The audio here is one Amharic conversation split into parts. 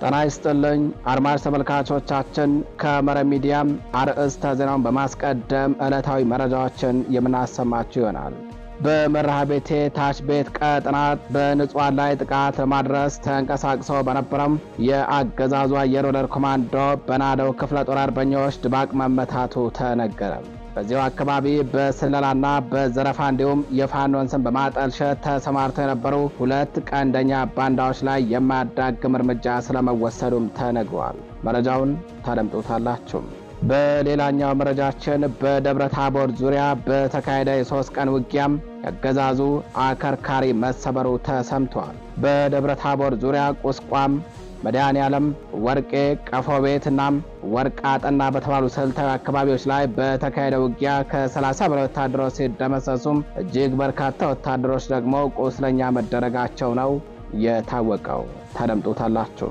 ጤና ይስጥልኝ አድማጭ ተመልካቾቻችን፣ ከመረብ ሚዲያም አርዕስተ ዜናውን በማስቀደም ዕለታዊ መረጃዎችን የምናሰማችሁ ይሆናል። በመርሐቤቴ ታች ቤት ቀጠና በንጹሃን ላይ ጥቃት ለማድረስ ተንቀሳቅሰው በነበረም የአገዛዙ አየር ወለድ ኮማንዶ በናደው ክፍለ ጦር አርበኞች ድባቅ መመታቱ ተነገረ። በዚያው አካባቢ በስለላና በዘረፋ እንዲሁም የፋኖን ስም በማጠልሸት ተሰማርተው የነበሩ ሁለት ቀንደኛ ባንዳዎች ላይ የማያዳግም እርምጃ ስለመወሰዱም ተነግሯል። መረጃውን ታደምጡታላችሁ። በሌላኛው መረጃችን በደብረ ታቦር ዙሪያ በተካሄደ የ3 ቀን ውጊያም ያገዛዙ አከርካሪ መሰበሩ ተሰምቷል። በደብረ ታቦር ዙሪያ ቁስቋም፣ መድኃኔዓለም፣ ወርቄ፣ ቀፎ ቤትና ወርቅ አጠና በተባሉ ስልታዊ አካባቢዎች ላይ በተካሄደ ውጊያ ከ30 በላይ ወታደሮች ሲደመሰሱም እጅግ በርካታ ወታደሮች ደግሞ ቁስለኛ መደረጋቸው ነው የታወቀው። ታደምጡታላችሁ።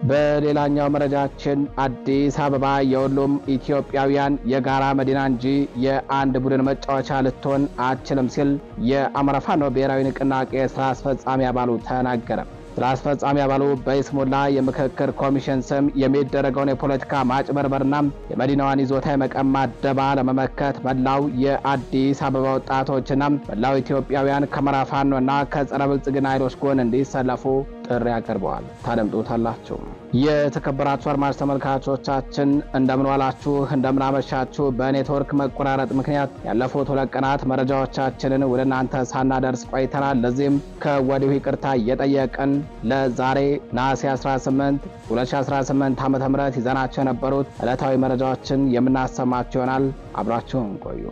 በሌላኛው መረጃችን አዲስ አበባ የሁሉም ኢትዮጵያውያን የጋራ መዲና እንጂ የአንድ ቡድን መጫወቻ ልትሆን አትችልም ሲል የአማራ ፋኖ ብሔራዊ ንቅናቄ ስራ አስፈጻሚ አባሉ ተናገረ። ስራ አስፈጻሚ አባሉ በይስሙላ የምክክር ኮሚሽን ስም የሚደረገውን የፖለቲካ ማጭበርበርና የመዲናዋን ይዞታ የመቀማት ደባ ለመመከት መላው የአዲስ አበባ ወጣቶችና መላው ኢትዮጵያውያን ከአማራ ፋኖና ከጸረ ብልጽግና ኃይሎች ጎን እንዲሰለፉ ጥሪ አቅርበዋል። ታደምጡታላችሁ። የተከበራችሁ አድማጭ ተመልካቾቻችን እንደምን ዋላችሁ፣ እንደምን አመሻችሁ። በኔትወርክ መቆራረጥ ምክንያት ያለፉት 2 ቀናት መረጃዎቻችንን ወደ እናንተ ሳናደርስ ቆይተናል። ለዚህም ከወዲሁ ይቅርታ እየጠየቅን ለዛሬ ነሐሴ 18 2018 ዓ.ም ይዘናቸው የነበሩት ዕለታዊ መረጃዎችን የምናሰማችሁ ይሆናል። አብራችሁን ቆዩ።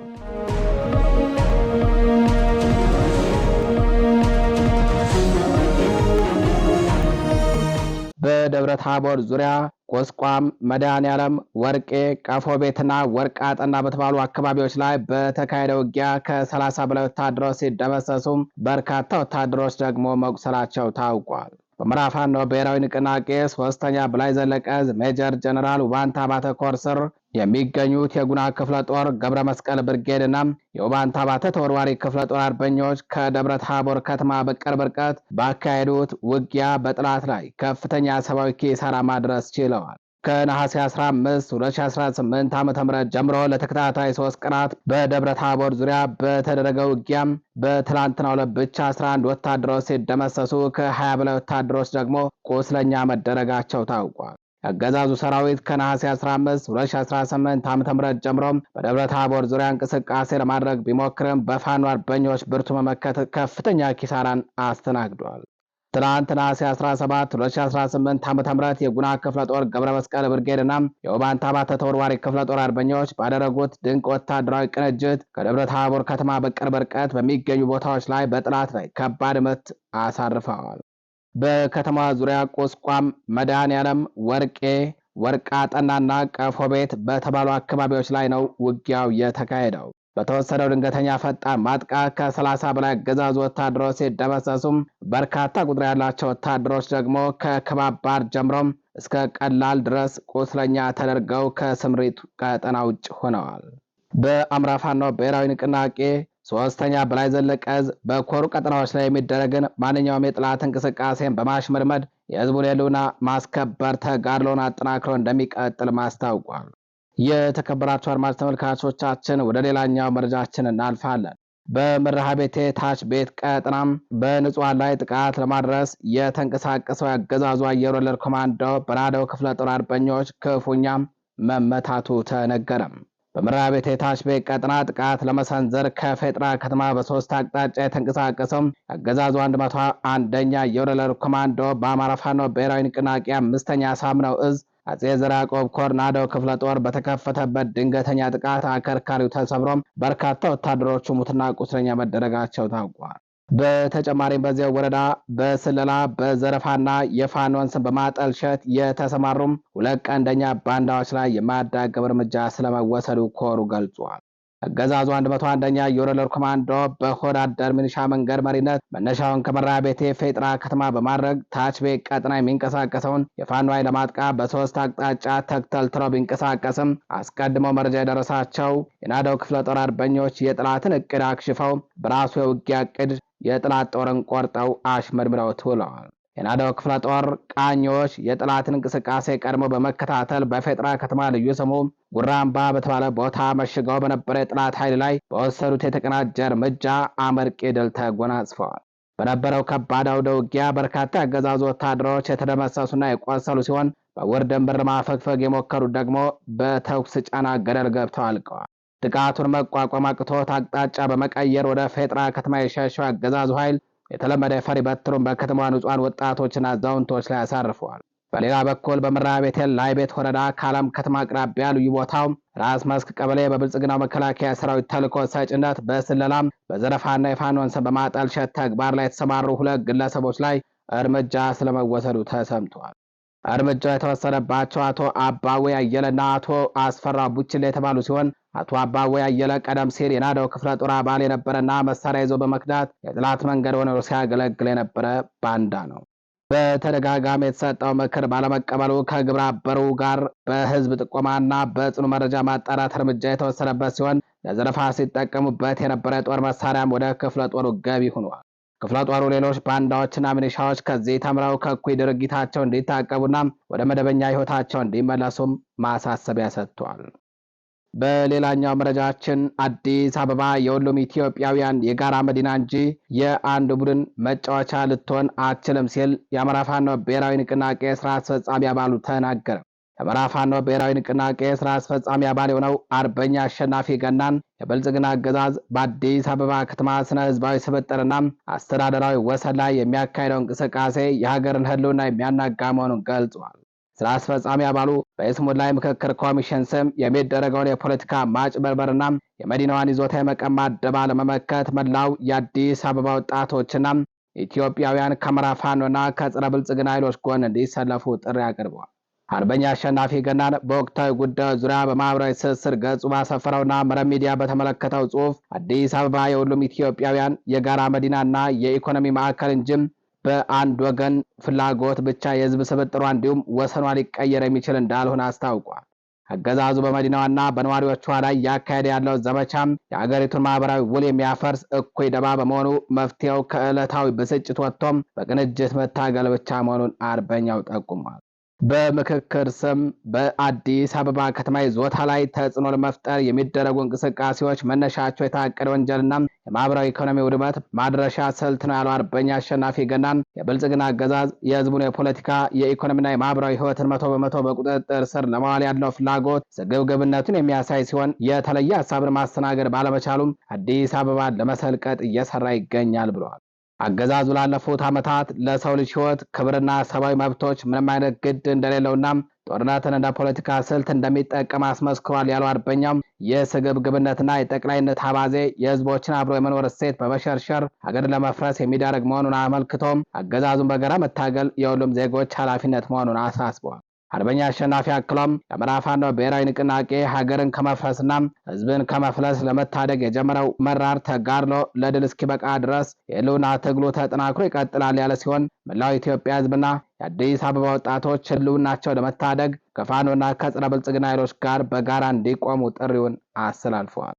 በደብረ ታቦር ዙሪያ ቁስቋም፣ መድኃኔዓለም፣ ወርቄ፣ ቀፎ ቤትና ወርቅ አጠና በተባሉ አካባቢዎች ላይ በተካሄደ ውጊያ ከ30 በላይ ወታደሮች ሲደመሰሱም በርካታ ወታደሮች ደግሞ መቁሰላቸው ታውቋል። በአማራ ፋኖ ብሔራዊ ንቅናቄ 3ኛ በላይ ዘለቀ ሜጀር ጀነራል ውባንታ ባተ ኮር ስር የሚገኙት የጉና ክፍለ ጦር ገብረ መስቀል ብርጌድና የውባንታ ባተ ተወርዋሪ ክፍለ ጦር አርበኞች ከደብረ ታቦር ከተማ በቅርብ ርቀት ባካሄዱት ውጊያ በጠላት ላይ ከፍተኛ ሰብአዊ ኪሳራ ማድረስ ችለዋል። ከነሐሴ 15 2018 ዓ.ም ጀምሮ ለተከታታይ 3 ቀናት በደብረ ታቦር ዙሪያ በተደረገው ውጊያም በትላንትናው ዕለት ብቻ 11 ወታደሮች ሲደመሰሱ ከ20 በላይ ወታደሮች ደግሞ ቁስለኛ መደረጋቸው ታውቋል። የአገዛዙ ሰራዊት ከነሐሴ 15 2018 ዓ.ም ጀምሮ በደብረ ታቦር ዙሪያ እንቅስቃሴ ለማድረግ ቢሞክርም በፋኖ አርበኞች ብርቱ መመከት ከፍተኛ ኪሳራን አስተናግዷል። ትናንት ነሐሴ 17 2018 ዓ.ም የጉና ክፍለ ጦር ገብረ መስቀል ብርጌድና የውባንታ ባተ ተወርዋሪ ክፍለ ጦር አርበኞች ባደረጉት ድንቅ ወታደራዊ ቅንጅት ከደብረ ታቦር ከተማ በቅርብ ርቀት በሚገኙ ቦታዎች ላይ በጠላት ላይ ከባድ ምት አሳርፈዋል። በከተማ ዙሪያ ቁስቋም፣ መድኃኔዓለም፣ ወርቄ፣ ወርቅ አጠናና ቀፎ ቤት በተባሉ አካባቢዎች ላይ ነው ውጊያው የተካሄደው። በተወሰደው ድንገተኛ ፈጣን ማጥቃት ከ30 በላይ አገዛዙ ወታደሮች ሲደመሰሱም በርካታ ቁጥር ያላቸው ወታደሮች ደግሞ ከከባድ ጀምሮም እስከ ቀላል ድረስ ቁስለኛ ተደርገው ከስምሪት ቀጠና ውጭ ሆነዋል። በአማራ ፋኖ ብሔራዊ ንቅናቄ 3ኛ በላይ ዘለቀ በኮሩ ቀጠናዎች ላይ የሚደረግን ማንኛውም የጠላት እንቅስቃሴን በማሽመድመድ የህዝቡን የህልውና ማስከበር ተጋድሎውን አጠናክሮ እንደሚቀጥል ማስታውቋል። የተከበራችሁ አድማጭ ተመልካቾቻችን ወደ ሌላኛው መረጃችን እናልፋለን። በመርሐቤቴ ታች ቤት ቀጠናም በንጹሃን ላይ ጥቃት ለማድረስ የተንቀሳቀሰው ያገዛዙ አየር ወለድ ኮማንዶ በናደው ክፍለ ጦር አርበኞች ክፉኛ መመታቱ ተነገረም። በመርሐቤቴ ታች ቤት ቀጠና ጥቃት ለመሰንዘር ከፌጥራ ከተማ በ3 አቅጣጫ የተንቀሳቀሰው ያገዛዙ 101ኛ አየር ወለድ ኮማንዶ በአማራ ፋኖ ብሔራዊ ንቅናቄ 5ኛ ሳምነው እዝ አጼ ዘርዓ ያዕቆብ ኮር ናደው ክፍለ ጦር በተከፈተበት ድንገተኛ ጥቃት አከርካሪው ተሰብሮም በርካታ ወታደሮቹ ሙትና ቁስለኛ መደረጋቸው ታውቋል። በተጨማሪም በዚያው ወረዳ በስለላ በዘረፋና የፋኖን ስም በማጠልሸት የተሰማሩም 2 ቀንደኛ ባንዳዎች ላይ የማያዳግም እርምጃ ስለመወሰዱ ኮሩ ገልጿል። አገዛዙ 101ኛ አየር ወለድ ኮማንዶ በሆድ አደር ሚሊሻ መንገድ መሪነት መነሻውን ከመርሐቤቴ ፌጥራ ከተማ በማድረግ ታች ቤት ቀጠና የሚንቀሳቀሰውን የፋኖ ኃይል ለማጥቃት በ3 አቅጣጫ ተክተልትለው ቢንቀሳቀስም አስቀድመው መረጃ የደረሳቸው የናደው ክፍለ ጦር አርበኞች የጠላትን እቅድ አክሽፈው በራሱ የውጊያ እቅድ የጠላት ጦርን ቆርጠው አሽመድምደው ውለዋል። የናደው ክፍለ ጦር ቃኞች የጠላትን እንቅስቃሴ ቀድሞ በመከታተል በፌጥራ ከተማ ልዩ ስሙ ጉራምባ በተባለ ቦታ መሽገው በነበረ የጠላት ኃይል ላይ በወሰዱት የተቀናጀ እርምጃ አመርቂ ድል ተጎናጽፈዋል። በነበረው ከባድ አውደ ውጊያ በርካታ ያገዛዙ ወታደሮች የተደመሰሱና የቆሰሉ ሲሆን በውር ድንበር ማፈግፈግ የሞከሩት ደግሞ በተኩስ ጫና ገደል ገብተው አልቀዋል። ጥቃቱን መቋቋም አቅቶት አቅጣጫ በመቀየር ወደ ፌጥራ ከተማ የሸሸው ያገዛዙ ኃይል የተለመደ ፈሪ በትሩን በከተማዋ ንጹሃን ወጣቶችና አዛውንቶች ላይ አሳርፈዋል። በሌላ በኩል በመራቤቴ ላይ ቤት ወረዳ ከአለም ከተማ አቅራቢያ ልዩ ቦታው ራስ መስክ ቀበሌ በብልጽግናው መከላከያ ሰራዊት ተልዕኮ ሰጭነት በስለላም በዘረፋና የፋኖን ስም በማጠልሸት ተግባር ላይ የተሰማሩ 2 ግለሰቦች ላይ እርምጃ ስለመወሰዱ ተሰምቷል። እርምጃው የተወሰደባቸው አቶ አባዌ አየለና አቶ አስፈራ ቡችል የተባሉ ሲሆን አቶ አባዌ አየለ ቀደም ሲል የናደው ክፍለ ጦር አባል የነበረና መሳሪያ ይዞ በመክዳት የጠላት መንገድ ሆኖ ሲያገለግል የነበረ ባንዳ ነው። በተደጋጋሚ የተሰጠው ምክር ባለመቀበሉ ከግብረ አበሩ ጋር በህዝብ ጥቆማና በጽኑ መረጃ ማጣራት እርምጃ የተወሰደበት ሲሆን ለዘረፋ ሲጠቀሙበት የነበረ የጦር መሳሪያም ወደ ክፍለ ጦሩ ገቢ ሆኗል። ክፍለ ጦሩ ሌሎች ባንዳዎችና ሚኒሻዎች ከዚህ ተምረው ከእኩይ ድርጊታቸው እንዲታቀቡና ወደ መደበኛ ህይወታቸው እንዲመለሱም ማሳሰቢያ ሰጥቷል። በሌላኛው መረጃችን አዲስ አበባ የሁሉም ኢትዮጵያውያን የጋራ መዲና እንጂ የአንድ ቡድን መጫወቻ ልትሆን አትችልም ሲል የአማራ ፋኖ ብሔራዊ ንቅናቄ ስራ አስፈጻሚ አባሉ ተናገረ። የአማራ ፋኖ ብሔራዊ ንቅናቄ ስራ አስፈጻሚ አባል የሆነው አርበኛ አሸናፊ ገናን የብልጽግና አገዛዝ በአዲስ አበባ ከተማ ስነ ህዝባዊ ስብጥርና አስተዳደራዊ ወሰን ላይ የሚያካሄደው እንቅስቃሴ የሀገርን ህልውና የሚያናጋ መሆኑን ገልጿል። ስራ አስፈጻሚ አባሉ በይስሙላ ምክክር ኮሚሽን ስም የሚደረገውን የፖለቲካ ማጭበርበርና የመዲናዋን ይዞታ የመቀማት ደባ ለመመከት መላው የአዲስ አበባ ወጣቶችና ኢትዮጵያውያን ከአማራ ፋኖና ከጸረ ብልጽግና ኃይሎች ጎን እንዲሰለፉ ጥሪ አቅርበዋል። አርበኛ አሸናፊ ገናን በወቅታዊ ጉዳዮች ዙሪያ በማህበራዊ ትስስር ገጹ ባሰፈረውና መረብ ሚዲያ በተመለከተው ጽሑፍ አዲስ አበባ የሁሉም ኢትዮጵያውያን የጋራ መዲናና የኢኮኖሚ ማዕከል እንጂም በአንድ ወገን ፍላጎት ብቻ የህዝብ ስብጥሯ እንዲሁም ወሰኗ ሊቀየር የሚችል እንዳልሆነ አስታውቋል። አገዛዙ በመዲናዋና በነዋሪዎቿ ላይ ያካሄደ ያለው ዘመቻም የአገሪቱን ማህበራዊ ውል የሚያፈርስ እኩይ ደባ በመሆኑ መፍትሄው ከዕለታዊ ብስጭት ወጥቶም በቅንጅት መታገል ብቻ መሆኑን አርበኛው ጠቁሟል። በምክክር ስም በአዲስ አበባ ከተማ ይዞታ ላይ ተጽዕኖ ለመፍጠር የሚደረጉ እንቅስቃሴዎች መነሻቸው የታቀደ ወንጀልና የማህበራዊ ኢኮኖሚ ውድመት ማድረሻ ስልት ነው ያለው አርበኛ አሸናፊ ገናን የብልጽግና አገዛዝ የህዝቡን የፖለቲካ የኢኮኖሚና የማህበራዊ ህይወትን 100% በቁጥጥር ስር ለማዋል ያለው ፍላጎት ስግብግብነቱን የሚያሳይ ሲሆን የተለየ ሀሳብን ማስተናገድ ባለመቻሉም አዲስ አበባን ለመሰልቀጥ እየሰራ ይገኛል ብለዋል። አገዛዙ ላለፉት ዓመታት ለሰው ልጅ ህይወት ክብርና ሰብአዊ መብቶች ምንም አይነት ግድ እንደሌለውና ጦርነትን እንደ ፖለቲካ ስልት እንደሚጠቀም አስመስክሯል ያለው አርበኛው የስግብግብነትና የጠቅላይነት አባዜ የህዝቦችን አብሮ የመኖር እሴት በመሸርሸር ሀገር ለመፍረስ የሚዳረግ መሆኑን አመልክቶም አገዛዙን በጋራ መታገል የሁሉም ዜጎች ኃላፊነት መሆኑን አሳስበዋል። አርበኛ አሸናፊ አክሎም የአማራ ፋኖ ብሔራዊ ንቅናቄ ሀገርን ከመፍረስና ህዝብን ከመፍለስ ለመታደግ የጀመረው መራር ተጋድሎ ለድል እስኪበቃ ድረስ የህልውና ትግሉ ተጠናክሮ ይቀጥላል ያለ ሲሆን መላው ኢትዮጵያ ህዝብና የአዲስ አበባ ወጣቶች ህልውናቸው ለመታደግ ከፋኖና ከጸረ ብልጽግና ኃይሎች ጋር በጋራ እንዲቆሙ ጥሪውን አስተላልፈዋል።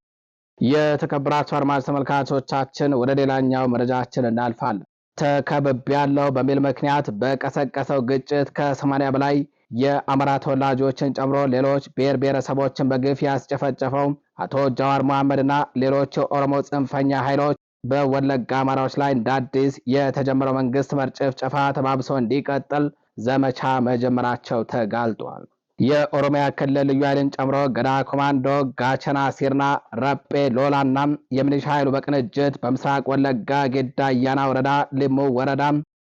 የተከበራችሁ አድማጭ ተመልካቾቻችን ወደ ሌላኛው መረጃችን እናልፋለን። ተከብቤያለሁ በሚል ምክንያት በቀሰቀሰው ግጭት ከ80 በላይ የአማራ ተወላጆችን ጨምሮ ሌሎች ብሔር ብሔረሰቦችን በግፍ ያስጨፈጨፈው አቶ ጃዋር መሐመድና ሌሎች የኦሮሞ ጽንፈኛ ኃይሎች በወለጋ አማራዎች ላይ እንደ አዲስ የተጀመረው መንግስት መር ጭፍጨፋ ተባብሶ እንዲቀጥል ዘመቻ መጀመራቸው ተጋልጧል። የኦሮሚያ ክልል ልዩ ኃይልን ጨምሮ ገዳ ኮማንዶ፣ ጋቸና ሲርና፣ ረጴ ሎላና የሚሊሻ ኃይሉ በቅንጅት በምስራቅ ወለጋ ጌዳ አያና ወረዳ፣ ሊሙ ወረዳ፣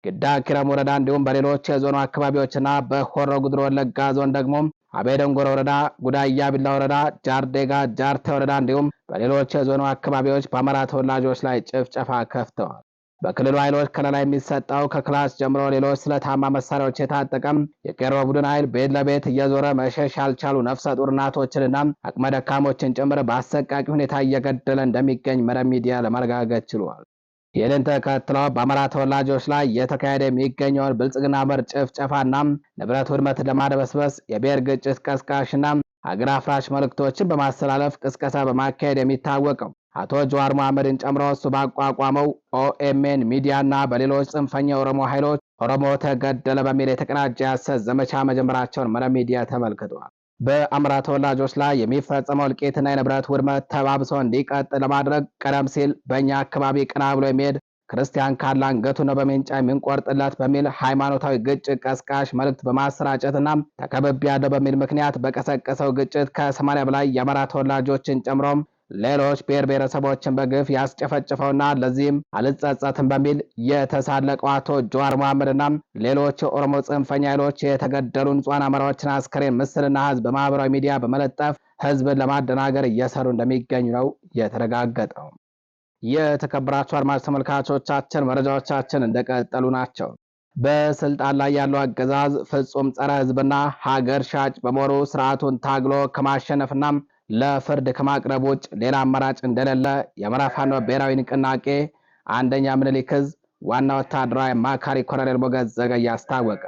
ግዳ ኪረም ወረዳ እንዲሁም በሌሎች የዞኑ አካባቢዎችና በሆሮ ጉድሮ ወለጋ ዞን ደግሞ አቤ ደንጎሮ ወረዳ፣ ጉዳያ ቢላ ወረዳ፣ ጃርዴጋ ጃርቴ ወረዳ እንዲሁም በሌሎች የዞኑ አካባቢዎች በአማራ ተወላጆች ላይ ጭፍጨፋ ከፍተዋል። በክልሉ ኃይሎች ከለላ የሚሰጠው ከክላስ ጀምሮ ሌሎች ስለታማ መሳሪያዎች የታጠቀም የቄሮ ቡድን ኃይል ቤት ለቤት እየዞረ መሸሽ ያልቻሉ ነፍሰ ጡር እናቶችንና አቅመ ደካሞችን ጭምር በአሰቃቂ ሁኔታ እየገደለ እንደሚገኝ መረብ ሚዲያ ለማረጋገጥ ችሏል። ይህንን ተከትለው በአማራ ተወላጆች ላይ እየተካሄደ የሚገኘውን ብልጽግና መር ጭፍጨፋና ንብረት ውድመት ለማድበስበስ የብሔር ግጭት ቀስቃሽና ሀገር አፍራሽ መልእክቶችን በማስተላለፍ ቅስቀሳ በማካሄድ የሚታወቀው አቶ ጀዋር መሐመድን ጨምሮ እሱ ባቋቋመው ኦኤምኤን ሚዲያና በሌሎች ጽንፈኛ የኦሮሞ ኃይሎች ኦሮሞ ተገደለ በሚል የተቀናጀ የሐሰት ዘመቻ መጀመራቸውን መረብ ሚዲያ ተመልክቷል። በአማራ ተወላጆች ላይ የሚፈጸመው እልቂትና የንብረት ውድመት ተባብሶ እንዲቀጥል ለማድረግ ቀደም ሲል በእኛ አካባቢ ቀና ብሎ የሚሄድ ክርስቲያን ካለ አንገቱ ነው በሜንጫ የሚንቆርጥለት በሚል ሃይማኖታዊ ግጭት ቀስቃሽ መልእክት በማሰራጨትና ተከብቤያለሁ በሚል ምክንያት በቀሰቀሰው ግጭት ከ80 በላይ የአማራ ተወላጆችን ጨምሮም ሌሎች ብሔር ብሔረሰቦችን በግፍ ያስጨፈጭፈውና ለዚህም አልጸጸትም በሚል የተሳለቀው አቶ ጀዋር መሐመድና ሌሎች የኦሮሞ ጽንፈኛ ኃይሎች የተገደሉ ንጹሃን አማራዎችን አስከሬን ምስልና ህዝብ በማህበራዊ ሚዲያ በመለጠፍ ህዝብን ለማደናገር እየሰሩ እንደሚገኙ ነው የተረጋገጠው። የተከበራችሁ አድማጭ ተመልካቾቻችን መረጃዎቻችን እንደቀጠሉ ናቸው። በስልጣን ላይ ያለው አገዛዝ ፍጹም ጸረ ህዝብና ሀገር ሻጭ በመሆኑ ስርዓቱን ታግሎ ከማሸነፍና ለፍርድ ከማቅረብ ውጭ ሌላ አማራጭ እንደሌለ የአማራ ፋኖ ብሔራዊ ንቅናቄ አንደኛ ምኒልክ ዕዝ ዋና ወታደራዊ አማካሪ ኮሎኔል ሞገስ ዘገየ አስታወቀ።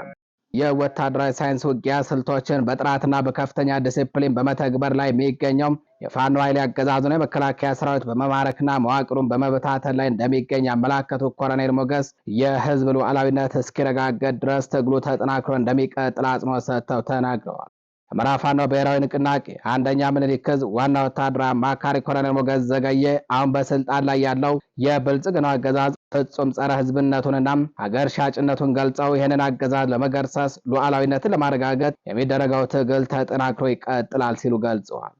የወታደራዊ ሳይንስ ውጊያ ስልቶችን በጥራትና በከፍተኛ ዲሲፕሊን በመተግበር ላይ የሚገኘው የፋኖ ኃይል አገዛዙን የመከላከያ ሰራዊት በመማረክና መዋቅሩን በመበታተን ላይ እንደሚገኝ ያመላከቱት ኮሎኔል ሞገስ የህዝብ ሉዓላዊነት እስኪረጋገጥ ድረስ ትግሉ ተጠናክሮ እንደሚቀጥል አጽንኦት ሰጥተው ተናግረዋል። አማራ ፋኖ ብሔራዊ ንቅናቄ አንደኛ ምኒልክ ዕዝ ዋና ወታደራዊ አማካሪ ኮሎኔል ሞገስ ዘገየ አሁን በስልጣን ላይ ያለው የብልጽግናው አገዛዝ ፍጹም ጸረ ህዝብነቱንና ሀገር ሻጭነቱን ገልጸው ይህንን አገዛዝ ለመገርሰስ ሉዓላዊነትን ለማረጋገጥ የሚደረገው ትግል ተጠናክሮ ይቀጥላል ሲሉ ገልጸዋል።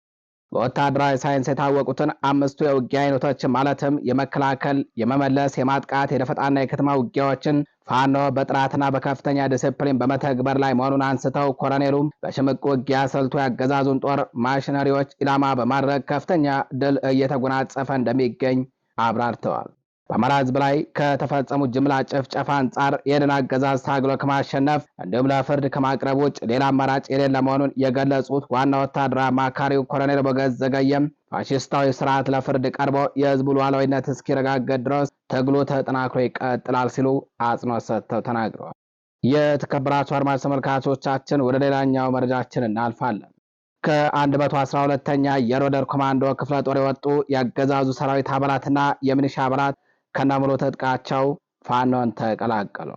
በወታደራዊ ሳይንስ የታወቁትን አምስቱ የውጊያ አይነቶችን ማለትም የመከላከል፣ የመመለስ፣ የማጥቃት፣ የደፈጣና የከተማ ውጊያዎችን ፋኖ በጥራትና በከፍተኛ ዲሲፕሊን በመተግበር ላይ መሆኑን አንስተው ኮሎኔሉም በሽምቅ ውጊያ ስልቱ ያገዛዙን ጦር ማሽነሪዎች ኢላማ በማድረግ ከፍተኛ ድል እየተጎናጸፈ እንደሚገኝ አብራርተዋል። በአማራ ህዝብ ላይ ከተፈጸሙ ጅምላ ጭፍጨፋ አንጻር ይህንን አገዛዝ ታግሎ ከማሸነፍ እንዲሁም ለፍርድ ከማቅረብ ውጭ ሌላ አማራጭ የሌለ መሆኑን የገለጹት ዋና ወታደራዊ አማካሪው ኮሎኔል ሞገስ ዘገየም ፋሽስታዊ ስርዓት ለፍርድ ቀርቦ የህዝቡ ሉዓላዊነት እስኪረጋገጥ ድረስ ትግሉ ተጠናክሮ ይቀጥላል ሲሉ አጽንኦት ሰጥተው ተናግረዋል። የተከበራችሁ አድማጭ ተመልካቾቻችን ወደ ሌላኛው መረጃችን እናልፋለን። ከ112ኛ የሮደር ኮማንዶ ክፍለ ጦር የወጡ የአገዛዙ ሰራዊት አባላትና የሚሊሻ አባላት ከነሙሉ ትጥቃቸው ፋኖን ተቀላቀሉ።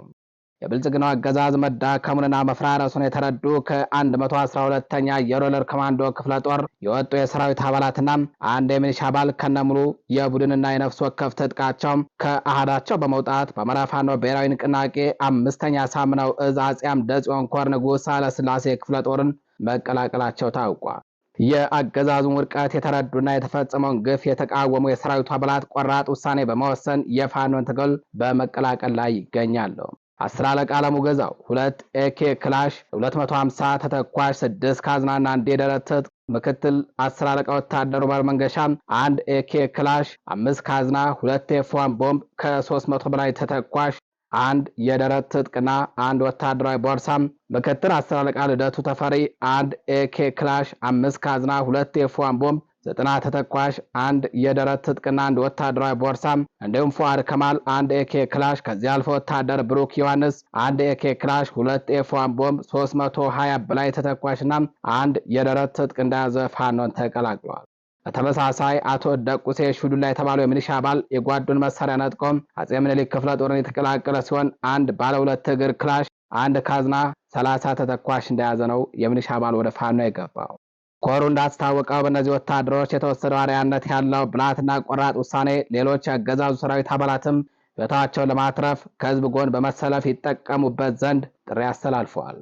የብልጽግናው አገዛዝ መዳከሙንና መፍራረሱን የተረዱ ከ112ኛ የሮለር ኮማንዶ ክፍለ ጦር የወጡ የሰራዊት አባላትና አንድ የሚሊሻ አባል ከነሙሉ የቡድንና የነፍስ ወከፍ ትጥቃቸው ከአሃዳቸው በመውጣት በአማራ ፋኖ ብሔራዊ ንቅናቄ 5ኛ ሳምነው ዕዝ አፄ አምደ ጽዮን ኮር ንጉሥ ኃይለሥላሴ ክፍለ ጦርን መቀላቀላቸው ታውቋል። የአገዛዙን ውድቀት የተረዱና የተፈጸመውን ግፍ የተቃወሙ የሰራዊቱ አባላት ቆራጥ ውሳኔ በመወሰን የፋኖን ትግል በመቀላቀል ላይ ይገኛሉ። 10 አለቃ አለሙ ገዛው 2 ኤኬ ክላሽ 250 ተተኳሽ 6 ካዝናና 1 የደረት ትጥቅ፣ ምክትል 10 አለቃ ወታደሩ መንገሻ 1 ኤኬ ክላሽ 5 ካዝና 2 ኤፍ1 ቦምብ ከ300 በላይ ተተኳሽ 1 የደረት ትጥቅና 1 ወታደራዊ ቦርሳም፣ ምክትል 10 አለቃ ልደቱ ተፈሪ 1 ኤኬ ክላሽ 5 ካዝና 2 ኤፍ1 ቦምብ 90 ተተኳሽ 1 የደረት ትጥቅና 1 ወታደራዊ ቦርሳም፣ እንዲሁም ፉአድ ከማል 1 ኤኬ ክላሽ ከዚህ አልፎ ወታደር ብሩክ ዮሐንስ 1 ኤኬ ክላሽ 2 ኤፍ1 ቦምብ 320 በላይ ተተኳሽና 1 የደረት ትጥቅ እንደያዘ ፋኖን ተቀላቅሏል። በተመሳሳይ አቶ ደቁሴ ሹዱላ የተባለው የሚሊሻ አባል የጓዱን መሳሪያ ነጥቆም አፄ ምኒልክ ክፍለ ጦርን የተቀላቀለ ሲሆን 1 ባለ 2 እግር ክላሽ 1 ካዝና 30 ተተኳሽ እንደያዘ ነው የሚሊሻ አባል ወደ ፋኖ የገባው። ኮሩ እንዳስታወቀው በእነዚህ ወታደሮች የተወሰደው አርአያነት ያለው ብልሃትና ቆራጥ ውሳኔ ሌሎች ያገዛዙ ሰራዊት አባላትም ሕይወታቸውን ለማትረፍ ከህዝብ ጎን በመሰለፍ ይጠቀሙበት ዘንድ ጥሪ አስተላልፈዋል።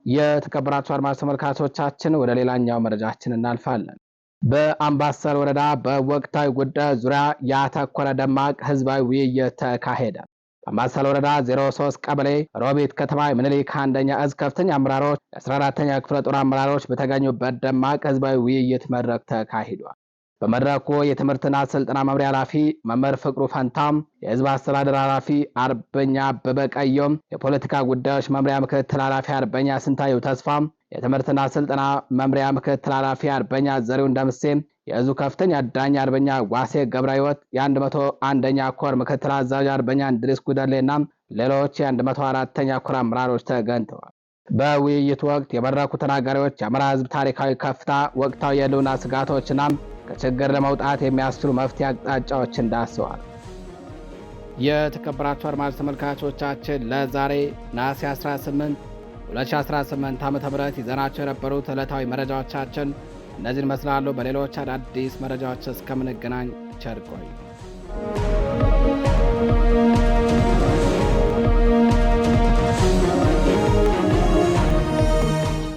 የተከበራችሁ አድማጭ ተመልካቾቻችን ወደ ሌላኛው መረጃችን እናልፋለን። በአምባሰል ወረዳ በወቅታዊ ጉዳይ ዙሪያ ያተኮረ ደማቅ ህዝባዊ ውይይት ተካሄደ። በአምባሰል ወረዳ 03 ቀበሌ ሮቢት ከተማ ምኒልክ አንደኛ ዕዝ ከፍተኛ አመራሮች፣ የ14ኛ ክፍለ ጦር አመራሮች በተገኙበት ደማቅ ህዝባዊ ውይይት መድረክ ተካሂዷል። በመድረኩ የትምህርትና ስልጠና መምሪያ ኃላፊ መምህር ፍቅሩ ፈንታም፣ የህዝብ አስተዳደር ኃላፊ አርበኛ አበበ ቀዮም፣ የፖለቲካ ጉዳዮች መምሪያ ምክትል ኃላፊ አርበኛ ስንታየው ተስፋም፣ የትምህርትና ስልጠና መምሪያ ምክትል ኃላፊ አርበኛ ዘሪሁን ደምሴ፣ የዕዙ ከፍተኛ ዳኛ አርበኛ ዋሴ ገብረ ሕይወት፣ የ101ኛ ኮር ምክትል አዛዥ አርበኛ እንድሪስ ጉደሌና ሌሎች የ104ኛ ኮር አመራሮች ተገኝተዋል። በውይይቱ ወቅት የመድረኩ ተናጋሪዎች የአማራ ሕዝብ ታሪካዊ ከፍታ፣ ወቅታዊ የህልውና ስጋቶችና ከችግር ለመውጣት የሚያስችሉ መፍትሄ አቅጣጫዎችን ዳስሰዋል። የተከበራችሁ አድማጭ ተመልካቾቻችን ለዛሬ ነሐሴ 18 2018 ዓ.ም ይዘናቸው የነበሩት ዕለታዊ መረጃዎቻችን እነዚህን ይመስላሉ። በሌሎች አዳዲስ መረጃዎች እስከምንገናኝ ቸር ቆዩ።